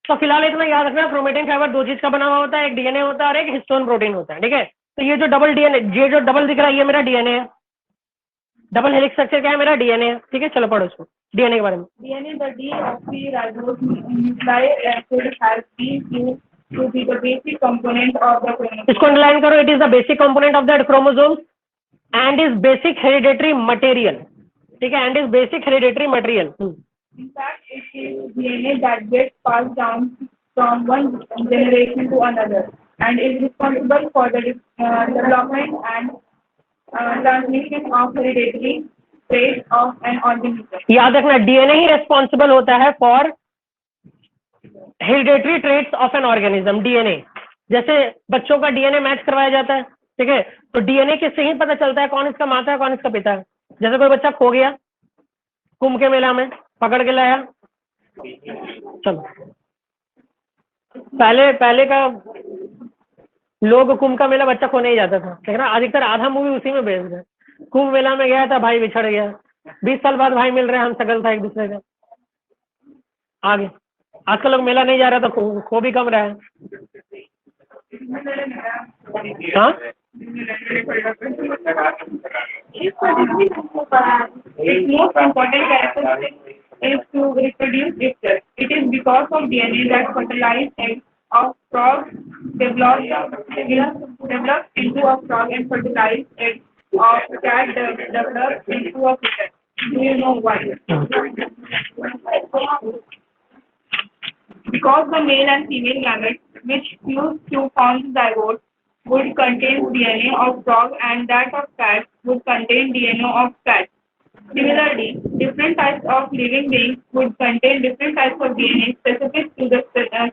तो फिलहाल इतना याद रखना, क्रोमेटिन फाइबर 2 चीज का बना हुआ होता है, एक डीएनए होता है और एक हिस्टोन प्रोटीन होता है। ठीक है, तो ये जो डबल डीएनए, ये जो डबल दिख रहा है ये मेरा डीएनए है। डबल हेलिक्स स्ट्रक्चर क्या है? मेरा डीएनए है। ठीक है, चलो पढ़ो इसको, डीएनए के बारे में। DNA, the deoxyribonucleic acid has been used to be the basic component of the chromosome. इसको अंडरलाइन करो। It is the basic component of that chromosome and is basic hereditary material. ठीक है, and is basic hereditary material. In fact, it is DNA that gets passed down from one generation to another and is responsible for the development and transmission of hereditary traits of an organism. याद रखना, DNA ही responsible होता है for hereditary traits of an organism. DNA जैसे बच्चों का DNA match करवाया जाता है। ठीक है, तो डीएनए के से ही पता चलता है कौन इसका माता है कौन इसका पिता है। जैसे कोई बच्चा खो गया कुंभ के मेला में, पकड़ के लाया, चलो पहले का लोग कुंभ का मेला बच्चा खोने ही जाता था। देख रहा, अधिकतर आधा मूवी उसी में बेस्ड है। कुंभ मेला में गया था, भाई बिछड़ गया, 20 साल बाद भाई मिल रहे हैं, हम शकल था एक दूसरे का। आगे आजकल लोग मेला नहीं जा रहा तो खो भी कम रहा है। हाँ Its most important characteristic is to reproduce itself. It is because of DNA that fertilized eggs of frogs develop into a frog and fertilized eggs of cat develop into a kitten. Do you know why? Because the male and female gametes, which fuse to form zygote, would contain DNA of frog and that of cat would contain DNA of cat. Similarly, different types of living beings would contain different types of DNA specific to the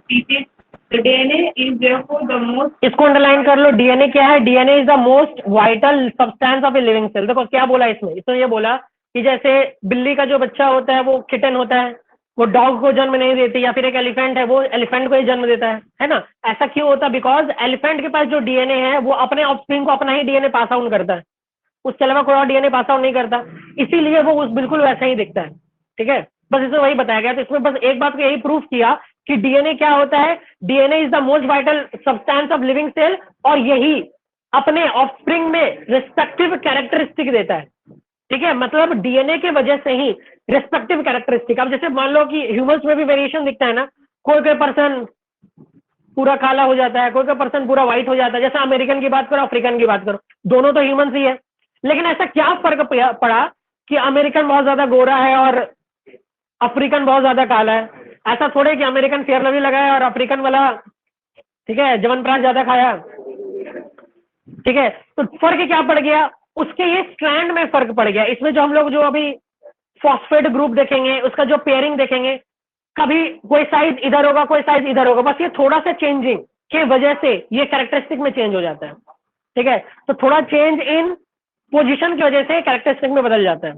species. The DNA is therefore the most. इसको underline कर लो। DNA क्या है? DNA is the most vital substance of a living cell. देखो क्या बोला इसमें ये बोला कि जैसे बिल्ली का जो बच्चा होता है वो किटन होता है, वो डॉग को जन्म नहीं देती, या फिर एक एलिफेंट है वो एलिफेंट को ही जन्म देता है ना। ऐसा क्यों होता है? बिकॉज एलिफेंट के पास जो डीएनए है वो अपने ऑफस्प्रिंग को अपना ही डीएनए पास आउट करता है, उसके अलावा कोई और डीएनए पास आउट नहीं करता, इसीलिए वो उस बिल्कुल वैसा ही दिखता है। ठीक है, बस इसमें वही बताया गया। तो इसमें बस एक बात को यही प्रूफ किया कि डीएनए क्या होता है। DNA is the most vital substance of living cell और यही अपने ऑफस्प्रिंग में रिस्पेक्टिव कैरेक्टरिस्टिक देता है। ठीक है, मतलब डीएनए के वजह से ही रिस्पेक्टिव कैरेक्टरिस्टिक। अब जैसे मान लो कि ह्यूमंस में भी वेरिएशन दिखता है ना, कोई कोई पर्सन पूरा काला हो जाता है, कोई कोई पर्सन पूरा व्हाइट हो जाता है। जैसे अमेरिकन की बात करो, अफ्रीकन की बात करो, दोनों तो ह्यूमंस ही है। लेकिन ऐसा क्या फर्क पड़ा कि अमेरिकन बहुत ज्यादा गोरा है और अफ्रीकन बहुत ज्यादा काला है? ऐसा थोड़े कि अमेरिकन फेयर लवली लगाया और अफ्रीकन वाला ठीक है च्यवनप्राश ज्यादा खाया। ठीक है, तो फर्क क्या पड़ गया? उसके ये स्ट्रैंड में फर्क पड़ गया। इसमें जो हम लोग जो अभी फॉस्फेट ग्रुप देखेंगे, उसका जो पेयरिंग देखेंगे, कभी कोई साइज इधर होगा, कोई साइज इधर होगा, बस ये थोड़ा सा चेंजिंग के वजह से ये कैरेक्टरिस्टिक में चेंज हो जाता है। ठीक है, तो थोड़ा चेंज इन पोजीशन की वजह से कैरेक्टरिस्टिक में बदल जाता है।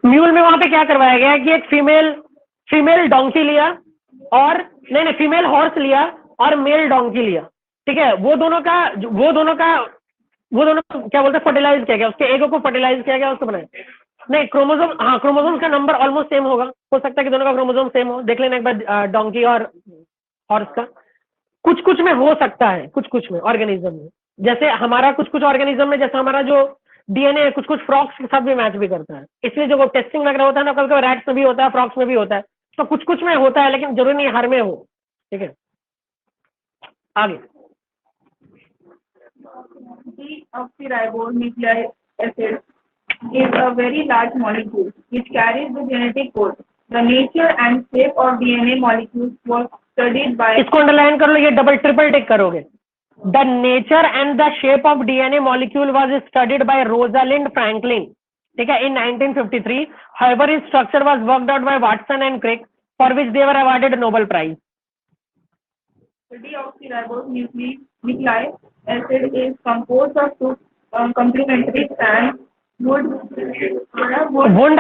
म्यूल में वहां पे क्या करवाया गया कि एक फीमेल डोंकी लिया और नहीं फीमेल हॉर्स लिया और मेल डोंकी लिया। ठीक है, वो दोनों क्या बोलते हैं, फर्टिलाइज किया गया, उसके एगो को फर्टिलाइज किया गया, उसको बनाया। नहीं क्रोमोसोम, हाँ क्रोमोसोम का नंबर ऑलमोस्ट सेम होगा, हो सकता है कि दोनों का क्रोमोसोम सेम हो, देख लेना एक बार डोंकी और हॉर्स का। कुछ कुछ में हो सकता है, कुछ कुछ में ऑर्गेनिज्म में, जैसे हमारा कुछ ऑर्गेनिज्म में, जैसे हमारा जो डीएनए कुछ फ्रॉक्स के साथ भी मैच भी करता है, इसलिए जो टेस्टिंग वगैरह होता है ना, कल को रैट्स में भी होता है, फ्रॉक्स में भी होता है, तो कुछ कुछ में होता है, लेकिन जरूरी नहीं हर में हो। ठीक है, आगे Deoxyribonucleic acid is a very large molecule which carries the genetic code. The nature and shape of DNA molecules was studied by. इसको अंडरलाइन कर लो, ये डबल ट्रिपल टिक करोगे। The nature and the shape of DNA molecule was studied by Rosalind Franklin. ठीक है, in 1953. However, its structure was worked out by Watson and Crick, for which they were awarded Nobel Prize. The deoxyribonucleic acid is composed of two complementary strands wound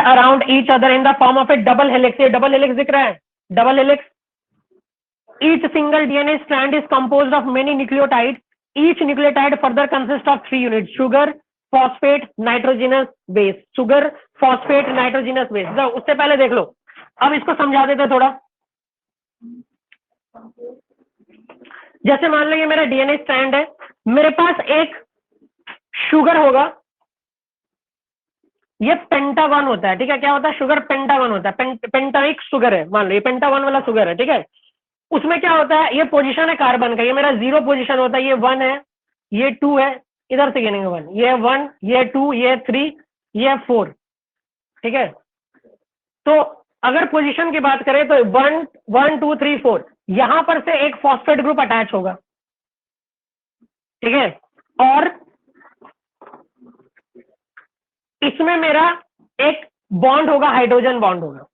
around each other in the form of a double helix. ये double helix दिख रहा है, double helix. Each single DNA strand is composed of many nucleotides. Each nucleotide further consists of 3 units: sugar, phosphate, nitrogenous base. Sugar, phosphate, nitrogenous base. तो उससे पहले देख लो, अब इसको समझा देते थोड़ा। जैसे मान लो ये मेरा डीएनए स्ट्रैंड है, मेरे पास एक शुगर होगा, ये पेंटागन होता है। ठीक है, क्या होता है? शुगर पेंटागन होता है, पेंटाइक शुगर है, मान लो ये पेंटागन वाला शुगर है। ठीक है, उसमें क्या होता है, ये पोजीशन है कार्बन का, ये मेरा 0 पोजीशन होता है, ये 1 है, ये 2 है, इधर से गिनेंगे 1, ये 1, ये 2, ये 3, ये 4। ठीक है, तो अगर पोजीशन की बात करें तो 1 2 3 4, यहां पर से एक फॉस्फेट ग्रुप अटैच होगा। ठीक है, और इसमें मेरा एक बॉन्ड होगा, हाइड्रोजन बॉन्ड होगा।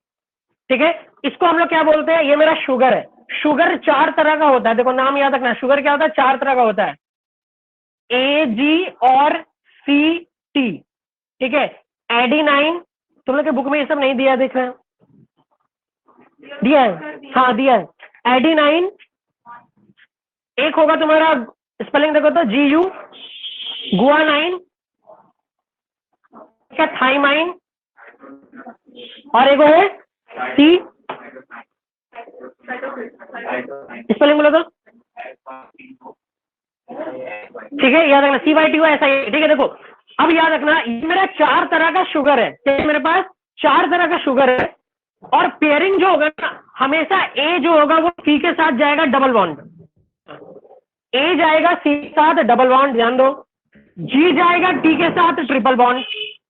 ठीक है, इसको हम लोग क्या बोलते हैं? ये मेरा शुगर है। शुगर 4 तरह का होता है, देखो नाम याद रखना, शुगर क्या होता है? 4 तरह का होता है, AG और CT। ठीक है, एडिनाइन, तुम लोग के बुक में ये सब नहीं दिया, देख रहे हैं? दिया है, हाँ दिया है। एडिनाइन एक होगा तुम्हारा, स्पेलिंग देखो तो GU, गुआनाइन, क्या थाइमाइन, और एक है सी, स्पेलिंग बोलो तो। ठीक है, याद रखना CYTO ऐसा ही है। ठीक है, देखो अब याद रखना ये मेरा 4 तरह का शुगर है, ठीक है, मेरे पास 4 तरह का शुगर है, और पेयरिंग जो होगा ना हमेशा ए जो होगा वो सी के साथ जाएगा डबल बॉन्ड, ए जाएगा सी के साथ डबल बॉन्ड, ध्यान दो, जी जाएगा टी के साथ ट्रिपल बॉन्ड।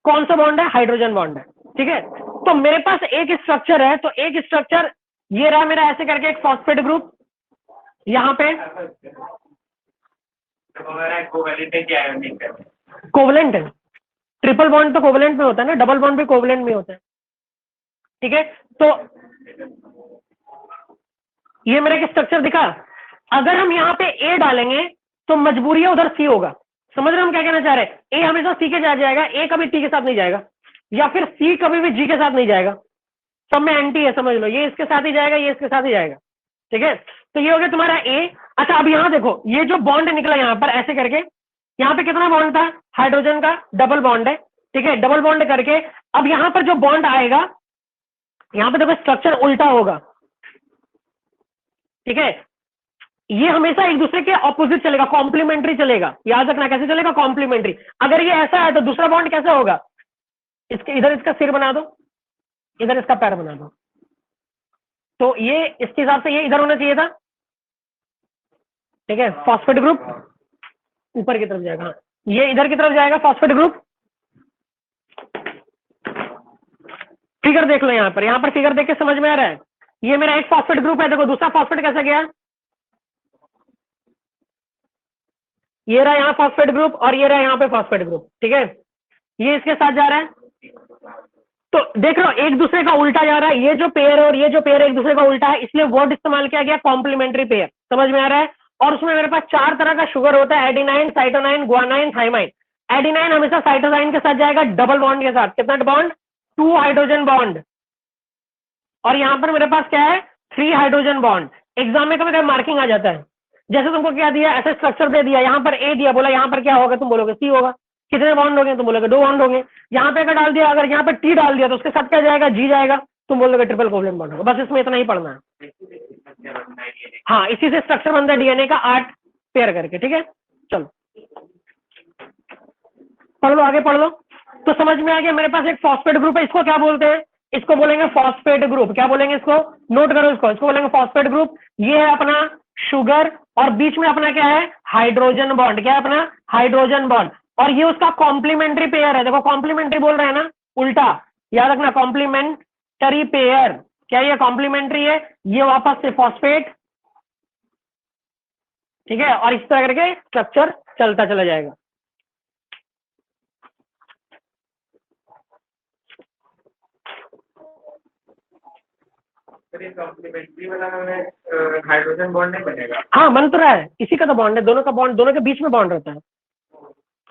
कौन सा बॉन्ड है? हाइड्रोजन बॉन्ड है। ठीक है, तो मेरे पास एक स्ट्रक्चर है, तो एक स्ट्रक्चर ये रहा मेरा ऐसे करके एक फॉस्फेट ग्रुप, यहाँ पे कोवलेंट है, ट्रिपल बॉन्ड तो कोवलेंट में होता है ना, डबल बॉन्ड भी कोवलेंट में होता है। ठीक है, तो ये मेरा एक स्ट्रक्चर दिखा। अगर हम यहाँ पे ए डालेंगे तो मजबूरी है उधर सी होगा। समझ रहे हम क्या कहना चाह रहे हैं? ए हमेशा सी के साथ जाएगा, ए कभी टी के साथ नहीं जाएगा, या फिर सी कभी भी जी के साथ नहीं जाएगा, सब में एंटी है, समझ लो, ये इसके साथ ही जाएगा, ये इसके साथ ही जाएगा। ठीक है, तो ये हो गया तुम्हारा ए। अच्छा, अब यहाँ देखो ये जो बॉन्ड निकला यहाँ पर ऐसे करके, यहाँ पे कितना बॉन्ड था? हाइड्रोजन का डबल बॉन्ड है। ठीक है, डबल बॉन्ड करके अब यहाँ पर जो बॉन्ड आएगा, यहाँ पे देखो स्ट्रक्चर उल्टा होगा। ठीक है, ये हमेशा एक दूसरे के ऑपोजिट चलेगा, कॉम्प्लीमेंट्री चलेगा। याद रखना कैसे चलेगा? कॉम्प्लीमेंट्री। अगर ये ऐसा है तो दूसरा बॉन्ड कैसा होगा? इसके इधर इसका सिर बना दो, इधर इसका पैर बना दो, तो ये इसके हिसाब से ये इधर होना चाहिए था। ठीक है, फॉस्फेट ग्रुप ऊपर की तरफ जाएगा, ये इधर की तरफ जाएगा फॉस्फेट ग्रुप। फिगर देख लो यहाँ पर फिगर देख के समझ में आ रहा है। ये मेरा एक फॉस्फेट ग्रुप है, देखो दूसरा फॉस्फेट कैसा गया, ये रहा यहाँ फॉस्फेट ग्रुप, और ये रहा यहाँ पे फॉस्फेट ग्रुप। ठीक है, ये इसके साथ जा रहा है, तो देख लो एक दूसरे का उल्टा जा रहा है। ये जो पेयर है और ये जो पेयर है एक दूसरे का उल्टा है, इसलिए वर्ड इस्तेमाल किया गया कॉम्प्लीमेंट्री पेयर। समझ में आ रहा है? और उसमें मेरे पास 4 तरह का शुगर होता है, एडिनाइन, साइटोनाइन, गुआनाइन, थाइमाइन। एडिनाइन हमेशा साइटोसाइन के साथ जाएगा डबल बॉन्ड के साथ। कितना बॉन्ड? 2 hydrogen bond. और यहाँ पर मेरे पास क्या है? 3 हाइड्रोजन बॉन्ड। एग्जाम में कभी कभी मार्किंग आ जाता है, जैसे तुमको क्या दिया, ऐसे स्ट्रक्चर दे दिया, यहाँ पर ए दिया, बोला यहाँ पर क्या होगा, तुम बोलोगे सी होगा। कितने बॉन्ड होंगे? तुम बोलोगे 2 बॉन्ड होंगे। यहाँ पे अगर डाल दिया, अगर यहाँ पे टी डाल दिया तो उसके साथ क्या जाएगा? जी जाएगा, तुम बोलोगे ट्रिपल कोवलेंट बॉन्ड होगा। बस इसमें इतना ही पढ़ना है। हाँ, इसी से स्ट्रक्चर बनता है डीएनए का 8 पेयर करके। ठीक है, चलो पढ़ लो, आगे पढ़ लो। तो समझ में आ गया, मेरे पास एक फॉस्फेट ग्रुप है, इसको क्या बोलते हैं? इसको बोलेंगे फॉस्फेट ग्रुप। क्या बोलेंगे इसको? नोट करो इसको बोलेंगे फॉस्फेट ग्रुप। ये है अपना शुगर, और बीच में अपना क्या है? Hydrogen bond. क्या है अपना? Hydrogen bond. और ये उसका कॉम्प्लीमेंट्री पेयर है। देखो कॉम्प्लीमेंट्री बोल रहे हैं ना, उल्टा याद रखना, कॉम्प्लीमेंट्री पेयर। क्या ये कॉम्प्लीमेंट्री है? ये वापस से फॉस्फेट। ठीक है, और इस तरह करके स्ट्रक्चर चलता चला जाएगा। कॉम्प्लीमेंट्री वाला हमें हाइड्रोजन बॉन्ड नहीं बनेगा। हाँ, बन तो रहा है, इसी का तो बॉन्ड है, दोनों का बॉन्ड, दोनों के बीच में बॉन्ड रहता है,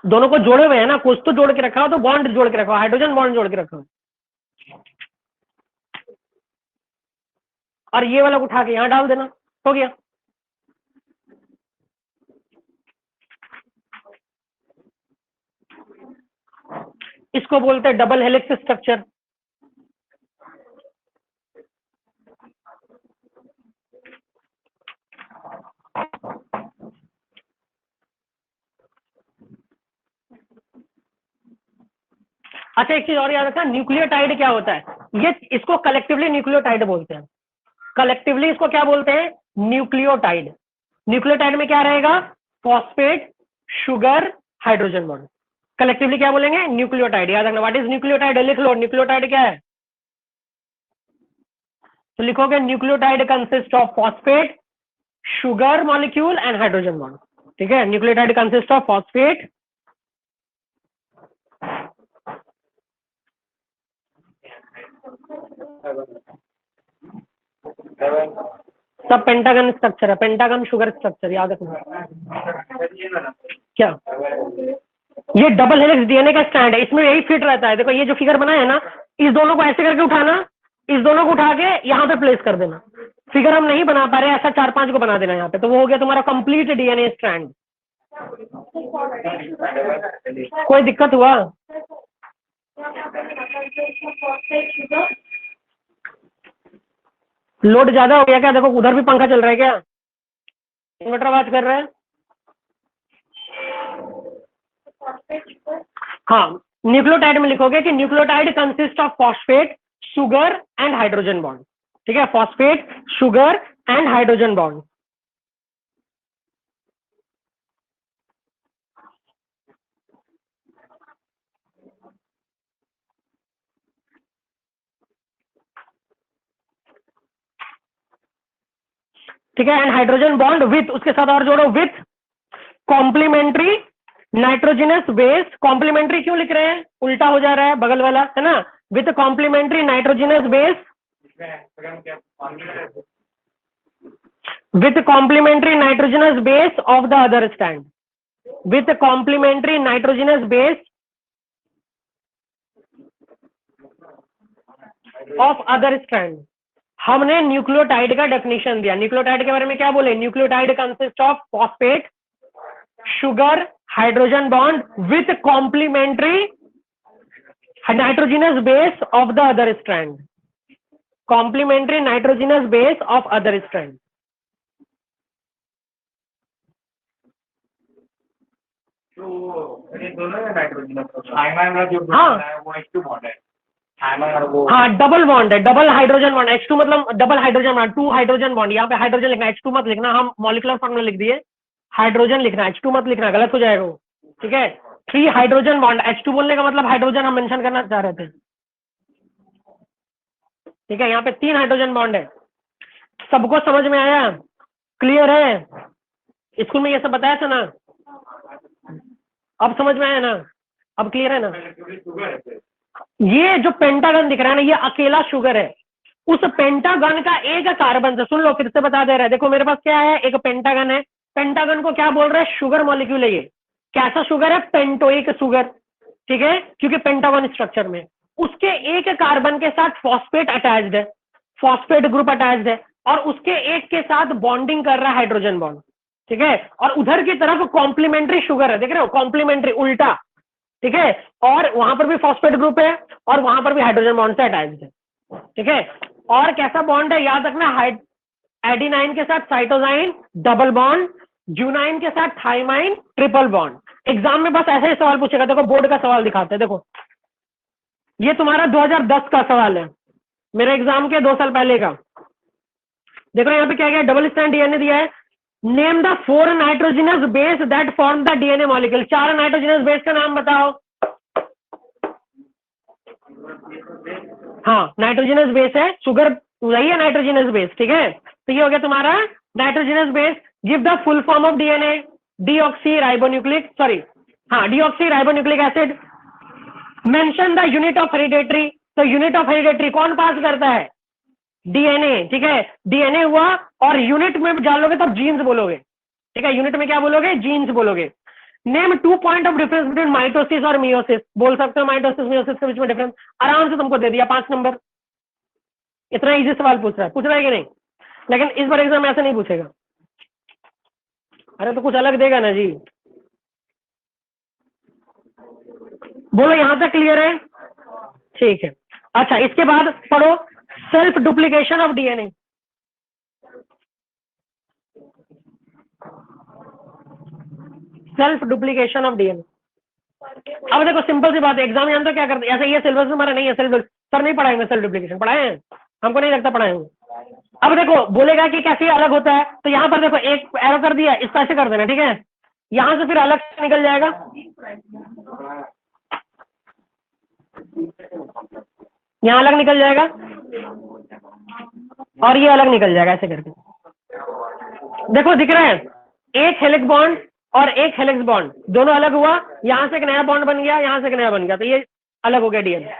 दोनों को जोड़े हुए हैं ना, कुछ तो जोड़ के रखा हो, तो बॉन्ड जोड़ के रखा हो, हाइड्रोजन बॉन्ड जोड़ के रखा हो। और ये वाला उठा के यहाँ डाल देना, हो गया। इसको बोलते हैं डबल हेलिक्स स्ट्रक्चर। अच्छा, एक चीज और याद रखना, न्यूक्लियोटाइड क्या होता है? ये इसको कलेक्टिवली न्यूक्लियोटाइड बोलते हैं। कलेक्टिवली इसको क्या बोलते हैं? न्यूक्लियोटाइड। न्यूक्लियोटाइड में क्या रहेगा? Phosphate, sugar, hydrogen bond. Collectively क्या बोलेंगे? न्यूक्लियोटाइड। याद रखना, व्हाट इज न्यूक्लियोटाइड? लिख लो, न्यूक्लियोटाइड क्या है? तो लिखोगे nucleotide consist of phosphate, sugar molecule and hydrogen bond. ठीक है, न्यूक्लियोटाइड कंसिस्ट ऑफ फॉस्फेट, सब पेंटागन स्ट्रक्चर है, पेंटागन शुगर स्ट्रक्चर, याद रखना। क्या? ये डबल हेलिक्स डीएनए का स्टैंड है, इसमें यही फिट रहता है। देखो ये जो फिगर बनाया है ना, इस दोनों को ऐसे करके उठाना, इस दोनों को उठा के यहाँ पे प्लेस कर देना। फिगर हम नहीं बना पा रहे, ऐसा 4-5 को बना देना यहाँ पे, तो वो हो गया तुम्हारा कंप्लीट डीएनए स्ट्रैंड। कोई दिक्कत हुआ? sugar. लोड ज्यादा हो गया क्या? देखो उधर भी पंखा चल रहा है क्या? इन्वर्टर आवाज कर रहा है? Phosphate sugar. हाँ, न्यूक्लियोटाइड में लिखोगे कि nucleotide consist of phosphate, sugar and hydrogen bond. ठीक है, phosphate, sugar and hydrogen bond. ठीक है, एंड हाइड्रोजन बॉन्ड विथ, उसके साथ और जोड़ो, with complementary nitrogenous base. Complementary क्यों लिख रहे हैं? उल्टा हो जा रहा है बगल वाला, है ना? With complementary nitrogenous base, with complementary nitrogenous base of the other strand, with complementary nitrogenous base of other strand. हमने न्यूक्लियोटाइड का डेफिनेशन दिया। न्यूक्लियोटाइड के बारे में क्या बोले? Nucleotide consist of phosphate, sugar, hydrogen bond with complementary nitrogenous base of the other strand, complementary nitrogenous base of other strand. तो ये दोनों है नाइट्रोजन, थाइमाइन का जो हाँ। बॉन्ड है वो H2 बॉन्ड है, थाइमाइन और वो हाँ, डबल बॉन्ड है, डबल हाइड्रोजन बॉन्ड। H2 मतलब double hydrogen bond, 2 hydrogen bond. यहाँ पे हाइड्रोजन लिखना, H2 मत लिखना, हम मॉलिक्यूलर फॉर्मूला लिख दिए, हाइड्रोजन लिखना, H2 मत लिखना, गलत हो जाएगा वो। ठीक है, 3 हाइड्रोजन बॉन्ड, H2 बोलने का मतलब हाइड्रोजन हम मेंशन करना चाह रहे थे। ठीक है, यहाँ पे 3 हाइड्रोजन बॉन्ड है। सबको समझ में आया? क्लियर है? स्कूल में ये सब बताया था ना? अब समझ में आया ना? अब क्लियर है ना? शुगर है। ये जो पेंटागन दिख रहा है ना, ये अकेला शुगर है। उस पेंटागन का एक कार्बन से, सुन लो फिर से बता दे रहा है, देखो मेरे पास क्या है, एक पेंटागन है। पेंटागन को क्या बोल रहे हैं? शुगर मॉलिक्यूल है ये। कैसा शुगर है? पेंटोइक शुगर। ठीक है, क्योंकि पेंटागन स्ट्रक्चर में उसके एक कार्बन के साथ फॉस्फेट अटैच्ड है, फॉस्फेट ग्रुप अटैच्ड है, और उसके एक के साथ बॉन्डिंग कर रहा है हाइड्रोजन बॉन्ड। ठीक है, और उधर की तरफ कॉम्प्लीमेंट्री शुगर है, देख रहे हो? कॉम्प्लीमेंट्री, उल्टा। ठीक है, और वहां पर भी फॉस्फेट ग्रुप है और वहां पर भी हाइड्रोजन बॉन्ड से अटैच्ड है। ठीक है, और कैसा बॉन्ड है याद रखना? एडिनाइन के साथ साइटोजाइन डबल बॉन्ड, ज्यूनाइन के साथ थाइमाइन ट्रिपल बॉन्ड। एग्जाम में बस ऐसे ही सवाल पूछेगा। देखो बोर्ड का सवाल दिखाते हैं, देखो ये तुम्हारा 2010 का सवाल है, मेरे एग्जाम के 2 साल पहले का। देखो यहाँ पे क्या गया, डबल स्टैंड डीएनए दिया है। Name the 4 nitrogenous base that form the DNA molecule. 4 nitrogenous base का नाम बताओ। हाँ, नाइट्रोजिनस बेस है, शुगर वही है नाइट्रोजिनस बेस। ठीक है, तो ये हो गया तुम्हारा nitrogenous base. Give the full form of DNA, deoxyribonucleic, sorry, हाँ, deoxyribonucleic acid. Mention the unit of hereditary. तो यूनिट ऑफ हेरिडेटरी कौन पास करता है? डीएनए। ठीक है, डीएनए हुआ, और यूनिट में डालोगे तब जीन्स बोलोगे। ठीक है, यूनिट में क्या बोलोगे? जीन्स बोलोगे। Name 2 point of difference between mitosis और मियोसिस। बोल सकते हो माइटोसिस मियोसिस के बीच में डिफरेंस? आराम से तुमको दे दिया 5 नंबर। इतना इजी सवाल पूछ रहा है कि नहीं? लेकिन इस बार एग्जाम ऐसा नहीं पूछेगा। अरे तो कुछ अलग देगा ना जी। बोलो यहां तक क्लियर है? ठीक है, अच्छा इसके बाद पढ़ो self duplication of DNA. Self duplication of DNA. अब देखो सिंपल सी बात है, एग्जाम जानते हो क्या करते हैं? ऐसा ये सिलेबस हमारा नहीं है, सेल्फ सर नहीं पढ़ाएंगे, सेल्फ डुप्लीकेशन पढ़ाए हैं? हमको नहीं लगता पढ़ाए होंगे। अब देखो बोलेगा कि कैसे अलग होता है, तो यहाँ पर देखो एक एरो कर दिया, इसका ऐसे कर देना। ठीक है, यहां से फिर अलग से निकल जाएगा, यहाँ अलग निकल जाएगा, और ये अलग निकल जाएगा ऐसे करके। देखो दिख रहा है, एक हेलिक्स बॉन्ड और एक हेलिक्स बॉन्ड दोनों अलग हुआ, यहाँ से एक नया बॉन्ड बन गया, यहाँ से एक नया बन गया, तो ये अलग हो गया डीएनए।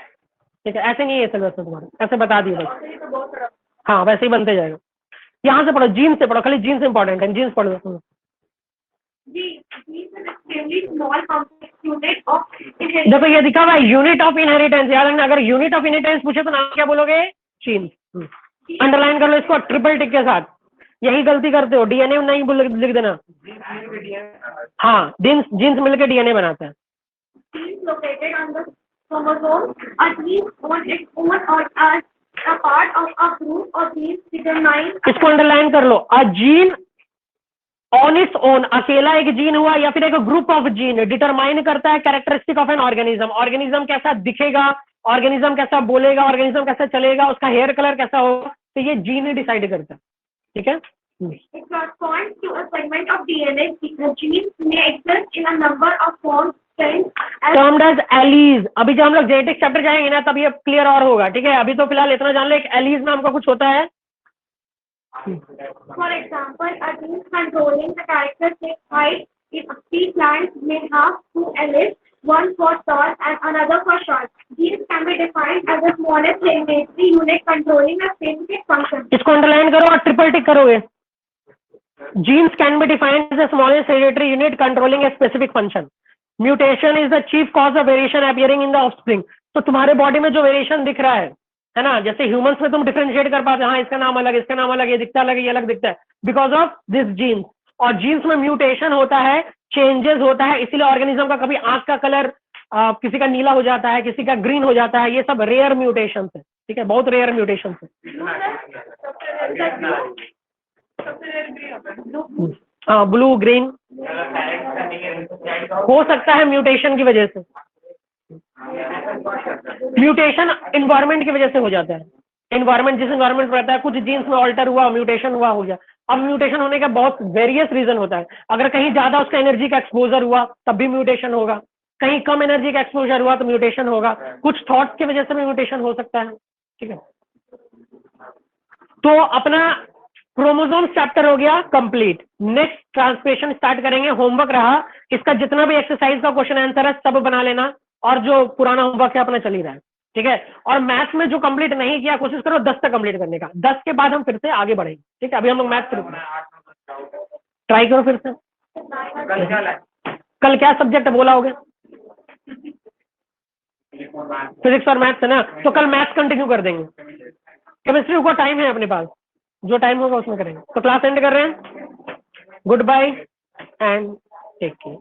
ठीक है, ऐसे नहीं है सिलेबस में तुम्हारा, ऐसे बता दिए बस। हाँ वैसे ही बनते जाएगा। यहाँ से पढ़ो, जीन से पढ़ो, खाली जीन्स इंपॉर्टेंट है, जीन्स पढ़ो तुम। देखो ये दिखा हुआ है यूनिट ऑफ इनहेरिटेंस, याद रखना, अगर यूनिट ऑफ इनहेरिटेंस पूछे तो नाम क्या बोलोगे? जीन्स। अंडरलाइन कर लो इसको ट्रिपल टिक के साथ, यही गलती करते हो, डीएनए नहीं बोल लिख देना। हाँ, जीन्स मिलकर डीएनए बनाता है। chromosome, at least on its own or as a part of a group of genes determine इसको अंडरलाइन कर लो, a gene on its own, अकेला एक जीन हुआ या फिर एक ग्रुप ऑफ जीन डिटरमाइन करता है characteristic of an organism, organism कैसा दिखेगा, ऑर्गेनिज्म कैसा बोलेगा, ऑर्गेनिज्म कैसा चलेगा, उसका हेयर कलर कैसा होगा, तो ये जीन ही डिसाइड करता है, ठीक है। it corresponds to a segment of DNA. Genes may exist in a number of forms, termed as alleles. अभी जब हम लोग जेनेटिक्स चैप्टर जाएंगे ना तब ये क्लियर और होगा, ठीक है। अभी तो फिलहाल इतना जान लो एक एलीज नाम का कुछ होता है। For example, a gene controlling the characteristic height in tree plants may have two alleles, one for tall and another for short. Genes can be defined as the smallest regulatory unit controlling a specific function. इसको underline करो और triple tick करोगे। Genes can be defined as the smallest regulatory unit controlling a specific function. Mutation is the chief cause of variation appearing in the offspring. तो तुम्हारे body में जो variation दिख रहा है ना, जैसे ह्यूमंस में तुम डिफरेंशिएट कर पाते हो, हाँ इसका नाम अलग, इसका नाम अलग, ये दिखता अलग, ये अलग दिखता है, बिकॉज ऑफ दिस जीन्स। और जीन्स में म्यूटेशन होता है, चेंजेस होता है, इसीलिए ऑर्गेनिज्म का कभी आंख का कलर किसी का नीला हो जाता है, किसी का ग्रीन हो जाता है, ये सब रेयर म्यूटेशन है, ठीक है, बहुत रेयर म्यूटेशन है। हाँ, ब्लू ग्रीन हो सकता है म्यूटेशन की वजह से, म्यूटेशन इन्वायरमेंट की वजह से हो जाता है। इन्वायरमेंट जिस इन्वायरमेंट में रहता है, कुछ जीन्स में ऑल्टर हुआ, म्यूटेशन हुआ, हो गया। अब म्यूटेशन होने का बहुत वेरियस रीजन होता है। अगर कहीं ज्यादा उसका एनर्जी का एक्सपोजर हुआ तब भी म्यूटेशन होगा, कहीं कम एनर्जी का एक्सपोजर हुआ तो म्यूटेशन होगा, कुछ थॉट्स की वजह से भी म्यूटेशन हो सकता है, ठीक है। तो अपना क्रोमोसोम्स चैप्टर हो गया कंप्लीट। नेक्स्ट ट्रांसलेशन स्टार्ट करेंगे। होमवर्क रहा इसका, जितना भी एक्सरसाइज का क्वेश्चन आंसर है सब बना लेना, और जो पुराना होमवर्क है अपना चल ही रहा है, ठीक है। और मैथ्स में जो कंप्लीट नहीं किया कोशिश करो 10 तक कंप्लीट करने का, 10 के बाद हम फिर से आगे बढ़ेंगे, ठीक है। अभी हम लोग मैथ्स ट्राई करो फिर से। कल क्या सब्जेक्ट बोला होगे? फिजिक्स और मैथ्स है ना, तो कल मैथ्स कंटिन्यू कर देंगे। केमिस्ट्री का टाइम है अपने पास, जो टाइम होगा उसमें करेंगे। तो क्लास एंड कर रहे हैं। Goodbye and take care.